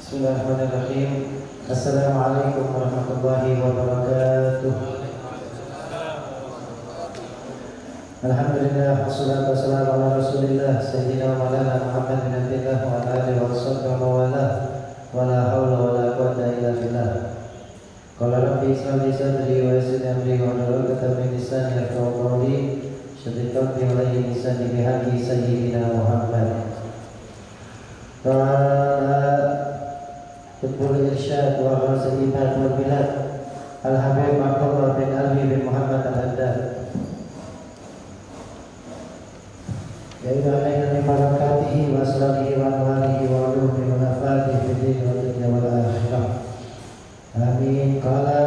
Bismillahirrahmanirrahim. Assalamualaikum warahmatullahi wabarakatuh. Alhamdulillah, wassalatu wassalamu ala rasulillah Sayyidina wa maulana Muhammad bin Abdillah wa ala alihi wa sahbihi wa wala wa la hawla wa la quwwata illa billah. Qala rabbi ishrah li sadri wa yassir li amri wa hlul 'uqdatam min lisani yafqahu qawli. Syadid qalbi wa layyin lisani bihaqqi sayyidina Muhammad. Qutbul Irsyad wa Ghauzul Ibad wal Bilad Al-Habib Abdullah bin Ali bin Muhammad Al-Haddad ya ilahi min barakatihi wa salamihi wa anwarihi wa ulumi wa nafatihi fi din wa dunya wal akhirah. Amin. Qala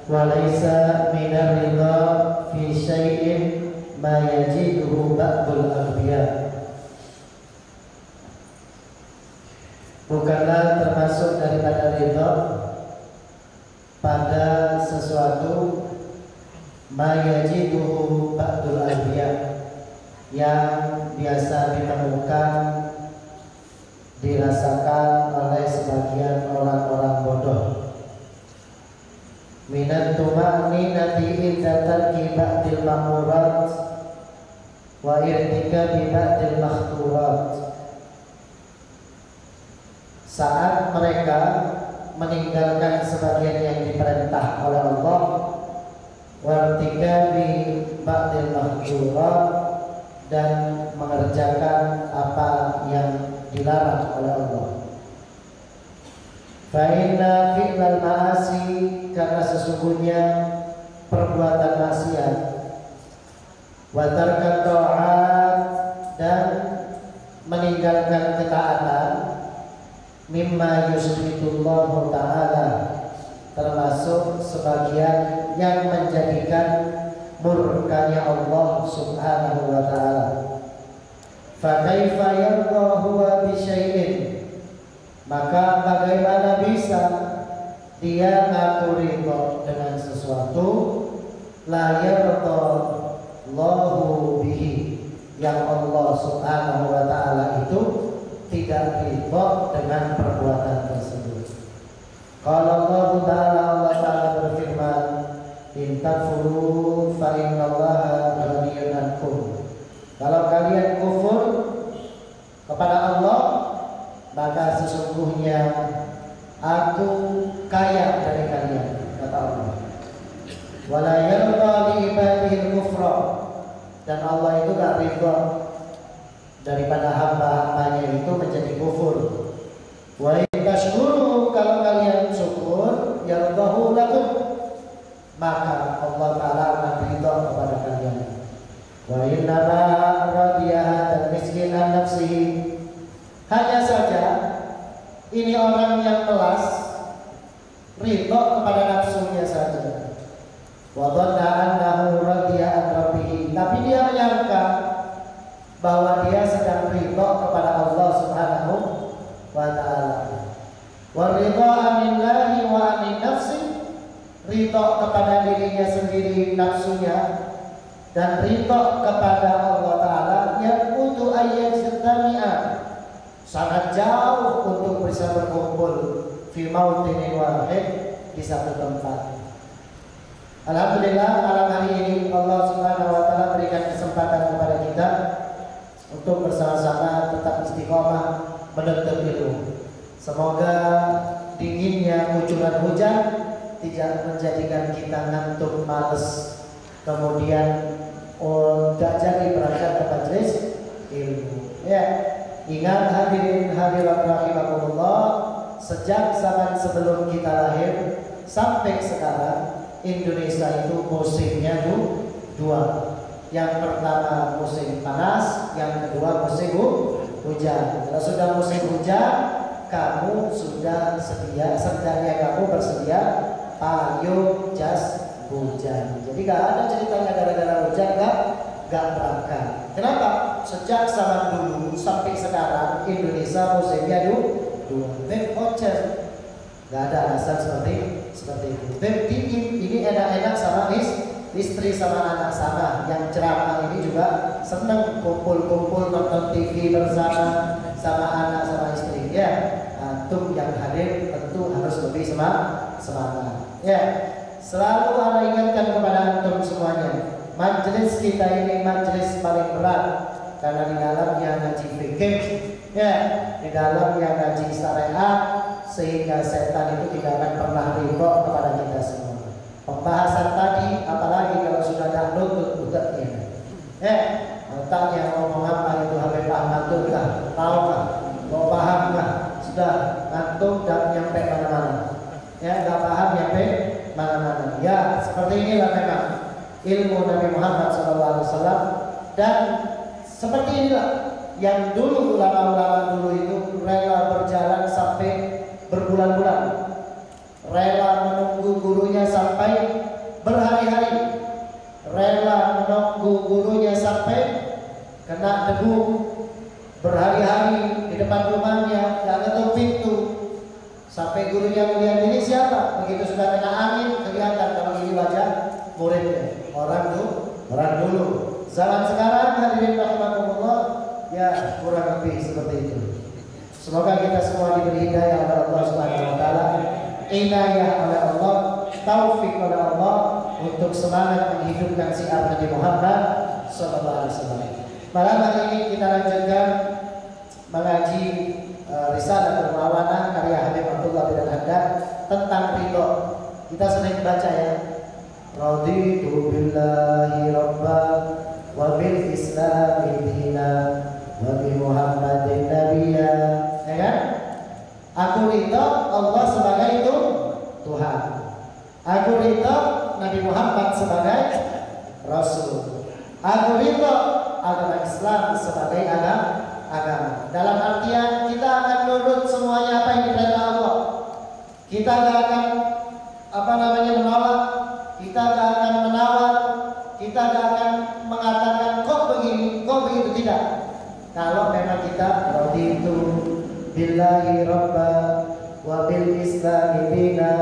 wa laysa minar ridha fi syai'in ma yajiduhu ba'dul anbiya. Bukanlah termasuk daripada ridha pada sesuatu ma yajiduhu ba'dul anbiya yang biasa ditemukan, dirasakan oleh sebagian orang-orang bodoh. Minat tuma'ninati inda tarki ba'dil ma'murat wa irtikabi ba'dil makhturat. Saat mereka meninggalkan sebagian yang diperintah oleh Allah, wartikabi ba'dil makhturat, dan mengerjakan apa yang dilarang oleh Allah. Fa inna fi'lal ma'asi, karena sesungguhnya perbuatan maksiat, wa tarkat ta'at, dan meninggalkan ketaatan, mimma yusbitullahu ta'ala, termasuk sebagian yang menjadikan murkanya Allah subhanahu wa ta'ala. Fa kaifa yarda huwa bi syai'in, maka bagaimana bisa dia ngaku ridha dengan sesuatu la yarda Allahu bihi, yang Allah subhanahu wa ta'ala itu tidak ridha dengan perbuatan tersebut. Kalau Allah Ta'ala, Allah Ta'ala berfirman, in takfuru fa innallaha ghaniyyun ankum. Kalau kalian kufur kepada Allah, maka sesungguhnya aku kaya dari kalian, kata Allah. Wala yarda li ibadihi kufra, dan Allah itu gak ridha daripada hamba-hambanya itu menjadi kufur. Wa in tashkuru, kalau kalian syukur, yardahu lakum, maka Allah Ta'ala akan ridha kepada kalian. Wa innama radiyaha dan miskin an nafsihi, hanya saja ini orang yang melas ridha kepada nafsunya saja. Wa dhanna annahu radiya an rabbih, tapi dia menyangka bahwa dia sedang ridha kepada Allah Subhanahu wa ta'ala. Wa ridha anillahi wa anin nafsi, ridha kepada dirinya sendiri, nafsunya, dan ridha kepada Allah Ta'ala yang untuk ayat setami'ah, sangat jauh untuk bisa berkumpul fi mautinin wahid, di satu tempat. Alhamdulillah, malam hari ini Allah Subhanahu wa ta'ala berikan kesempatan kepada kita untuk bersama-sama tetap istiqomah menuntut ilmu. Semoga dinginnya kucuran hujan tidak menjadikan kita ngantuk, males, kemudian tidak jadi berangkat ke majelis ilmu. Ya, ingat hadirin hadirat rahimakumullah, sejak zaman sebelum kita lahir sampai sekarang, Indonesia itu musimnya dua. Yang pertama musim panas, yang kedua musim hujan. Kalau sudah musim hujan, kamu sudah kamu bersedia payung, jas hujan. Jadi gak ada ceritanya gara-gara hujan gak berangkat. Kenapa? Sejak zaman dulu sampai sekarang Indonesia musimnya dua. Beb hujan, gak ada alasan seperti itu. Beb dingin, ini enak-enak sama istri sama anak sama. Yang ceramah ini juga seneng kumpul-kumpul nonton TV bersama sama anak sama istri. Ya, antum yang hadir tentu harus lebih semangat. Ya, selalu ana ingatkan kepada antum semuanya, majelis kita ini majelis paling berat karena di dalamnya ngaji fikih, ya, di dalamnya ngaji syariat, sehingga setan itu tidak akan pernah ridho kepada kita semua. Pembahasan tadi, apalagi kalau sudah dah lutut utaknya, ya, otaknya ngomong apa itu Habib Ahmad tuh lah, tahu kah, mau paham kah, sudah ngantuk dan nyampe mana-mana, ya, nggak paham nyampe mana-mana. Ya, seperti inilah memang ilmu Nabi Muhammad SAW, dan seperti inilah yang dulu ulama-ulama dulu itu rela berjalan sampai berbulan-bulan, rela menunggu gurunya sampai berhari-hari, rela menunggu gurunya sampai kena debu berhari-hari di depan rumahnya, gak ketuk pintu sampai gurunya melihat ini siapa. Begitu sudah kena angin kelihatan kalau ini wajah muridnya. Orang dulu. Zaman sekarang hadirin rahimakumullah, ya kurang lebih seperti itu. Semoga kita semua diberi hidayah oleh Allah Subhanahu wa taala, inayah oleh Allah, taufik oleh Allah untuk semangat menghidupkan syiar Nabi Muhammad sallallahu alaihi wasallam. Malam hari ini kita lanjutkan mengaji risalah bermawanah karya Habib Abdullah bin Haddad tentang ridho. Kita sering baca ya, raditu billahi rabba wa bil islami dina wa bi Muhammadin nabiyya. Ya kan? Aku ridho Allah sebagai itu Tuhan. Aku ridho Nabi Muhammad sebagai Rasul. Aku ridho agama Islam sebagai agama. Dalam artian kita akan nurut semuanya apa yang diperintah Allah. Kita gak akan menolak. Kita gak akan menawar. Kita gak akan mengatakan kok begini, kok begitu, tidak. Kalau memang kita raditu billahi rabba wa bil islami dina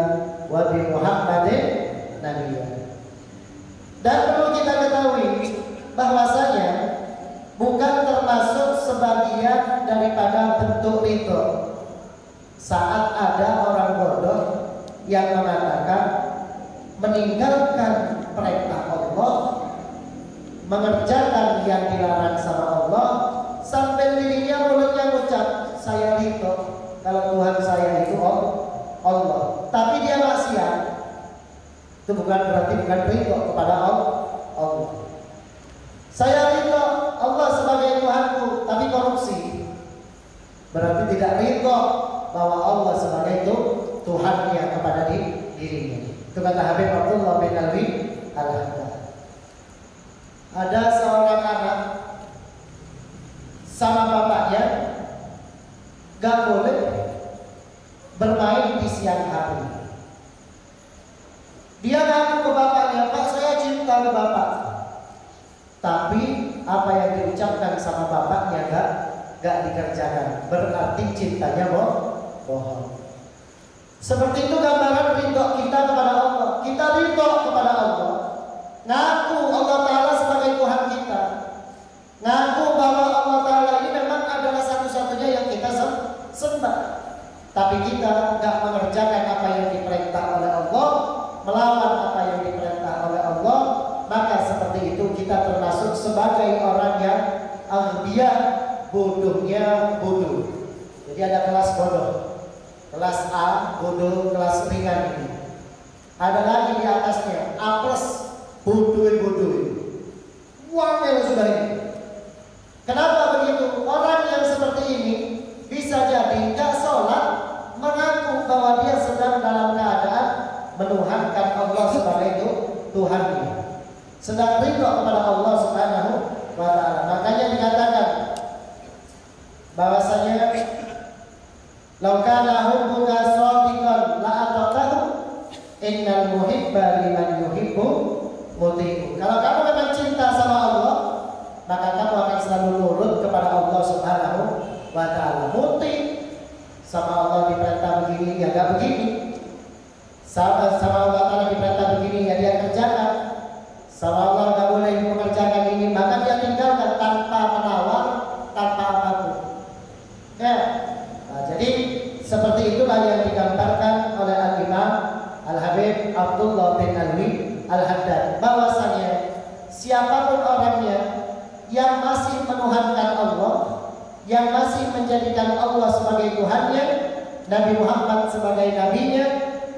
wa bi Muhammadin nabiyya. Dan perlu kita ketahui bahwasanya bukan termasuk sebagian daripada bentuk ridho saat ada orang bodoh yang mengatakan meninggalkan perintah Allah, mengerjakan yang dilarang sama Allah, sampai dirinya mulutnya mengucap saya ridho kalau Tuhan saya itu Allah, tapi dia maksiat. Itu berarti bukan ridho kepada Allah. Saya ridho Allah sebagai Tuhanku, tapi korupsi, berarti tidak ridho bahwa Allah sebagai itu Tuhannya kepada dirinya. Itu kata Habib Abdullah bin Al-Haddad. Ada seorang anak sama bapaknya gak boleh bermain di siang hari. Dia ngaku ke bapaknya, Pak saya cinta ke bapak. Tapi apa yang diucapkan sama bapaknya gak dikerjakan. Berarti cintanya bohong. Seperti itu gambaran ridho kita kepada Allah. Kita ridho kepada Allah, ngaku Allah Ta'ala sebagai Tuhan kita, ngaku bahwa Allah Ta'ala ini memang adalah satu-satunya yang kita sembah. Tapi kita gak mengerjakan apa yang diperintah oleh Allah, melawan apa yang diperintah oleh Allah, maka seperti itu kita termasuk sebagai orang yang aghbiya, bodohnya bodoh. Jadi ada kelas bodoh, kelas A bodoh, kelas ringan ini. Ada lagi di atasnya A plus, bodoh. Wangel sudah ini. Kenapa begitu? Orang yang seperti ini bisa jadi gak sholat, mengaku bahwa dia sedang dalam keadaan menuhankan Allah sebagai itu Tuhannya, sedang ridho kepada Allah Subhanahu wa ta'ala. Makanya dikatakan bahwasanya law kana hubbuka shadiqan la ataqahu innal muhibba liman yuhibbu muti'u. Kalau kamu memang cinta sama Allah, maka kamu akan selalu nurut kepada Allah Subhanahu wa ta'ala. Muti sama Allah diperintah begini ya gak begini, sama Allah Ta'ala diperintah begini ya dia kerjakan, sama Allah gak boleh mengerjakan ini maka dia tinggalkan tanpa menawar, tanpa apapun ya. Nah, jadi seperti itulah yang digambarkan oleh Al-Imam Al-Habib Abdullah bin Alwi Al-Haddad, bahwasanya siapapun orangnya yang masih menuhankan Allah, yang masih menjadikan Allah sebagai Tuhannya, Nabi Muhammad sebagai nabinya,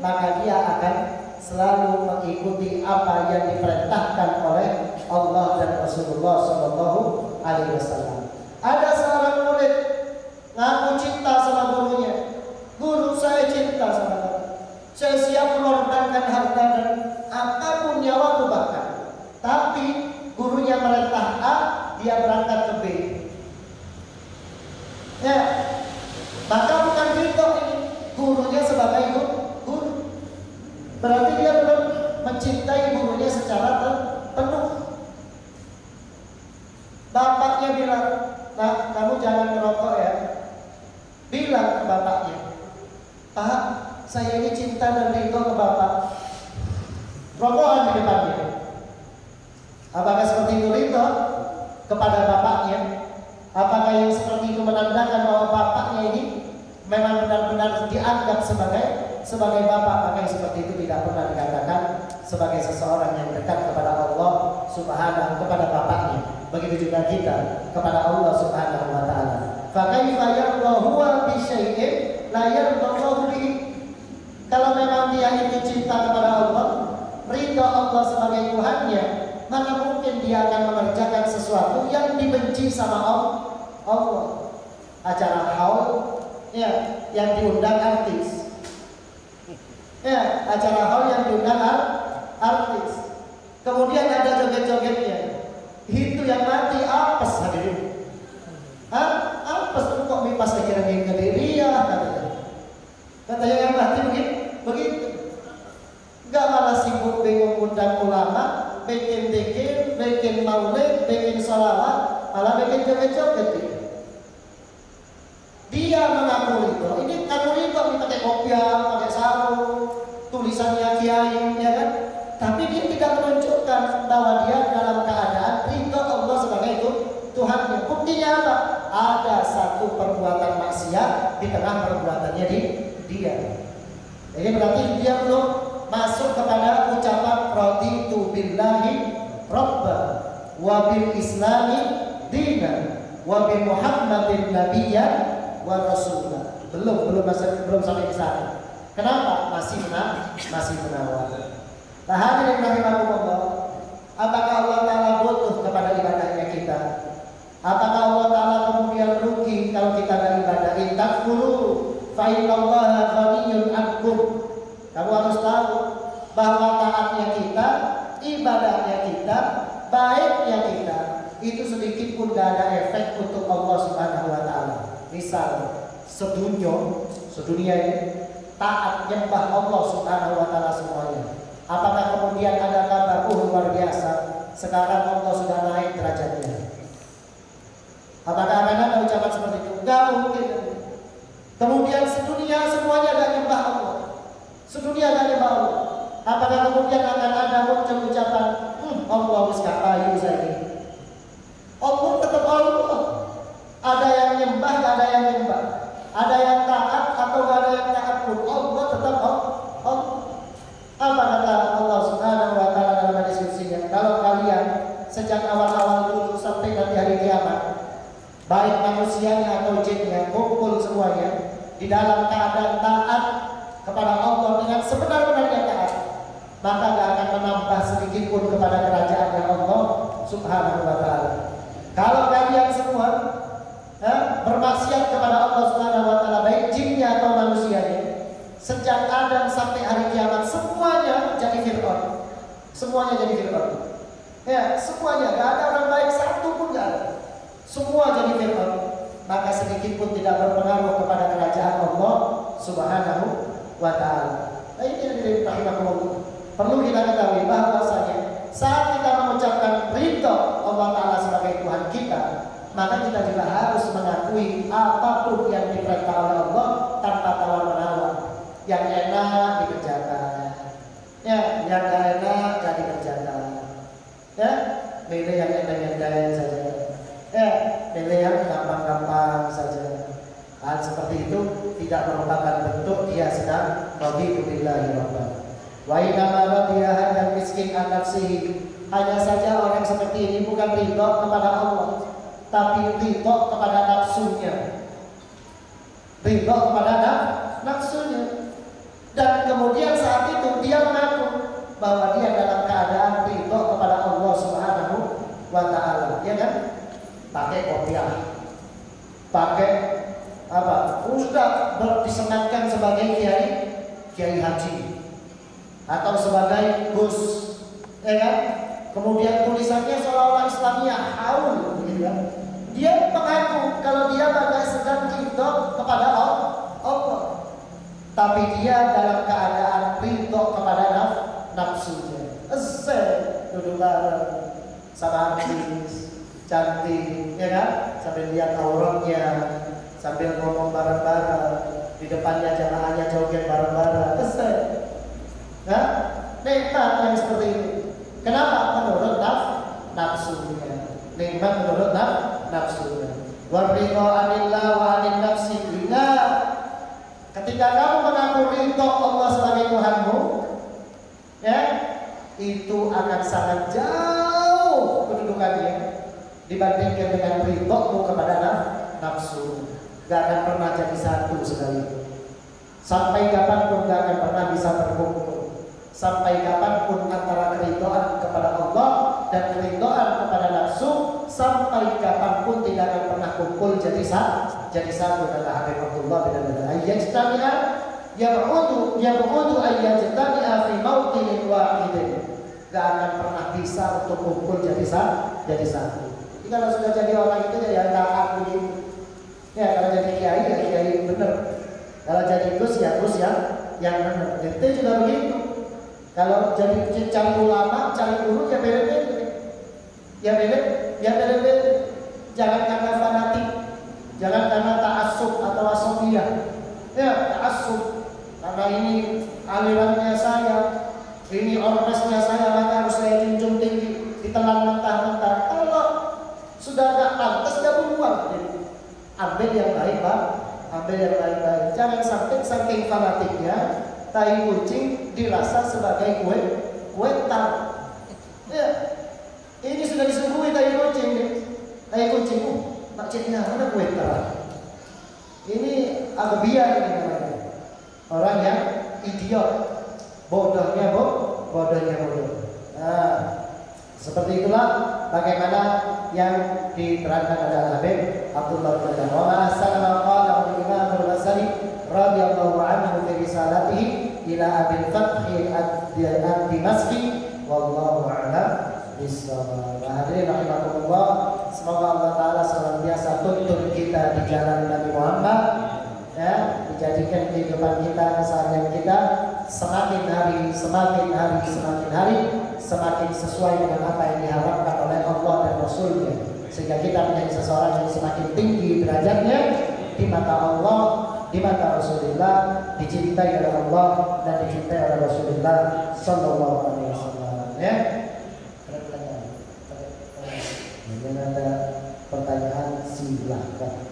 maka dia akan selalu mengikuti apa yang diperintahkan oleh Allah dan Rasulullah Shallallahu Alaihi Wasallam. Ada seorang murid ngaku cinta sama gurunya. Guru, saya cinta sama kamu. Saya siap mengorbankan harta dan apapun nyawaku bahkan. Tapi gurunya merintah A, dia berangkat ke B. Ya, maka bukan ridho ini. Gurunya sebagai guru. Berarti dia belum mencintai gurunya secara penuh. Bapaknya bilang, nah, kamu jangan merokok ya. Bilang ke bapaknya, Pak, saya ini cinta dan ridho ke bapak. Rokokan di depannya. Apakah seperti itu ridho kepada bapaknya? Apakah yang seperti itu menandakan bahwa bapaknya ini memang benar-benar dianggap sebagai bapak? Maka yang seperti itu tidak pernah dikatakan sebagai seseorang yang dekat kepada Allah Subhanahu, kepada bapaknya. Begitu juga kita kepada Allah Subhanahu wa taala. Fa kaifa yardahu bi syai'in la yardahu bihi. Kalau memang dia itu cinta kepada Allah, ridha Allah sebagai Tuhannya, maka mungkin dia akan mengerjakan sesuatu yang dibenci sama Allah. Acara haul ya, yang diundang artis. Ya, acara haul yang diundang artis. Kemudian ada joget-jogetnya. Itu yang mati apes hadirin. Apes kok mipas akhirnya ke diri ya katanya yang mati begitu. Enggak malah sibuk bingung undang ulama, bikin dikir, bikin maulid, bikin sholawat, malah bikin joget-joget. Dia mengaku itu, ini ngaku itu pakai kopiah, pakai sarung, tulisannya kiai, ya kan? Tapi dia tidak menunjukkan bahwa dia dalam keadaan ridho Allah sebagai itu Tuhannya. Buktinya apa? Ada satu perbuatan maksiat di tengah perbuatannya dia. Jadi berarti dia belum masuk kepada ucapan raditu billahi rabba wa bil islami dinan wa bi muhammadin nabiyyan wa rasulah. Belum sampai di sana. Kenapa? Masih menawar. Nah, hadirin rahimakumullah, apakah Allah Ta'ala butuh kepada ibadahnya kita? Apakah Allah Ta'ala kemudian rugi kalau kita ada ibadah? In takfuru fa innallaha ghaniyyun 'ankum. Kamu harus tahu bahwa taatnya kita, ibadahnya kita, baiknya kita, itu sedikit pun gak ada efek untuk Allah Subhanahu wa Ta'ala. Misal sedunia ini taat nyembah Allah Subhanahu wa Ta'ala semuanya. Apakah kemudian ada kabar luar biasa sekarang Allah sudah naik derajatnya? Apakah akan ada ucapan seperti itu? Enggak mungkin. Kemudian sedunia semuanya gak nyembah Allah. Sedunia gak nyembah Allah. Apakah kemudian akan ada muncul ucapan Allah wis gak payu saiki? Allah tetap Allah. Ada yang nyembah, gak ada yang nyembah. Ada yang taat atau gak ada yang taat pun, Allah tetap Allah. Apa kata Allah Subhanahu wa Ta'ala dalam hadis qudsinya? Kalau kalian sejak awal-awal dulu sampai nanti hari kiamat, baik manusianya atau jinnya, kumpul semuanya di dalam keadaan taat kepada Allah dengan sebenar-benarnya taat, maka gak akan menambah sedikit pun kepada kerajaan Allah Subhanahu wa Ta'ala. Kalau kalian semua bermaksiat kepada Allah Subhanahu wa Ta'ala, baik jinnya atau manusianya, sejak Adam sampai hari kiamat semuanya jadi Fir'aun. Semuanya jadi Fir'aun. Ya, semuanya, gak ada orang baik satu pun gak ada. Semua jadi Fir'aun. Maka sedikit pun tidak berpengaruh kepada kerajaan Allah Subhanahu wa Ta'ala. Nah, ini yang dirahimahullah. Perlu kita ketahui bahwasanya saat kita mengucapkan ridho Allah Ta'ala sebagai Tuhan kita, maka kita juga harus mengakui apapun yang diperintah oleh Allah tanpa tawar-menawar. Yang enak dikerjakan, ya, yang gak enak gak dikerjakan, ya, pilih yang enteng-enteng saja, ya, pilih yang gampang-gampang saja. Hal seperti itu tidak merupakan bentuk dia sedang raditu billahi rabban. Wa innama radiya hadzal miskin an nafsihi. Hanya saja orang seperti ini bukan ridho kepada Allah, tapi ridho kepada nafsunya. Ridho kepada nafsunya. Dan kemudian saat itu dia mengaku bahwa dia dalam keadaan ridho kepada Allah Subhanahu wa ta'ala, ya kan? Pakai kopiah, pakai apa? Sudah disenangkan sebagai kiai haji atau sebagai gus, ya kan? Kemudian tulisannya seolah-olah Islamiyah, haul, gitu kan? Dia mengaku kalau dia sedang ridho kepada Allah, tapi dia dalam keadaan ridho kepada nafsunya. Duduk bareng sama artis cantik, ya kan? Sambil lihat auratnya, sambil ngomong bareng-bareng, di depannya jamaahnya joget bareng-bareng. Nah, nikmat yang seperti ini. Kenapa? Menurut nafsunya. Nikmat menurut nafsunya. Waridho anillah wa anin nafsi. Ketika kamu mengaku ridho Allah sebagai Tuhanmu, ya, itu akan sangat jauh kedudukannya dibandingkan dengan ridhomu kepada nafsu. Gak akan pernah jadi satu sekali. Sampai kapanpun gak akan pernah bisa berkumpul. Sampai kapanpun antara keridhaan kepada Allah dan keridhaan kepada nafsu, sampai kapanpun tidak akan pernah kumpul jadi satu. Kata Habib Abdullah bin Ayyajtami'a yab'udu ayyajtami'a fi mawqinin wahidin. Gak akan pernah bisa untuk kumpul jadi satu. Jadi kalau sudah jadi orang itu ya taat begitu. Ya kalau jadi kiai ya kiai benar. Kalau jadi gus ya gus yang benar. Itu juga begitu. Kalau jadi cari ulama, cari guru ya beda-beda. Ya beda-beda. Jangan karena fanatik, jangan karena ta'assub atau asabiyah. Ya, ta'assub karena ini alirannya saya, ini ormasnya saya, maka harus saya junjung tinggi, ditelan mentah-mentah. Kalau sudah gak pantas, gak buruan. Ambil yang baik, Pak. Ambil yang baik-baik. Jangan sampai saking fanatiknya tai kucing dirasa sebagai kue tar. Ya, ini sudah disuguhi tai kucing. Tai kucing, maksudnya mana kue tar? Ini agbiar ini namanya. Orang yang idiot, bodohnya bodoh. Nah, seperti itulah bagaimana yang diterangkan oleh Habib Abdullah bin Hasan. Wa ma asana qala Imam Al-Ghazali radhiyallahu anhu fi risalatihi ila Abil Fathi ad-Dimashqi wallahu a'lam bissawab. Hadirin rahimakumullah, semoga Allah taala senantiasa tuntun kita di jalan Nabi Muhammad, ya, dijadikan kehidupan kita, keseharian kita semakin hari semakin sesuai dengan apa yang diharapkan oleh Allah dan Rasulnya, sehingga kita menjadi seseorang yang semakin tinggi derajatnya di mata Allah, di mata Rasulullah, dicintai oleh Allah dan dicintai oleh Rasulullah Sallallahu Alaihi Wasallam. Ya, ada pertanyaan silakan.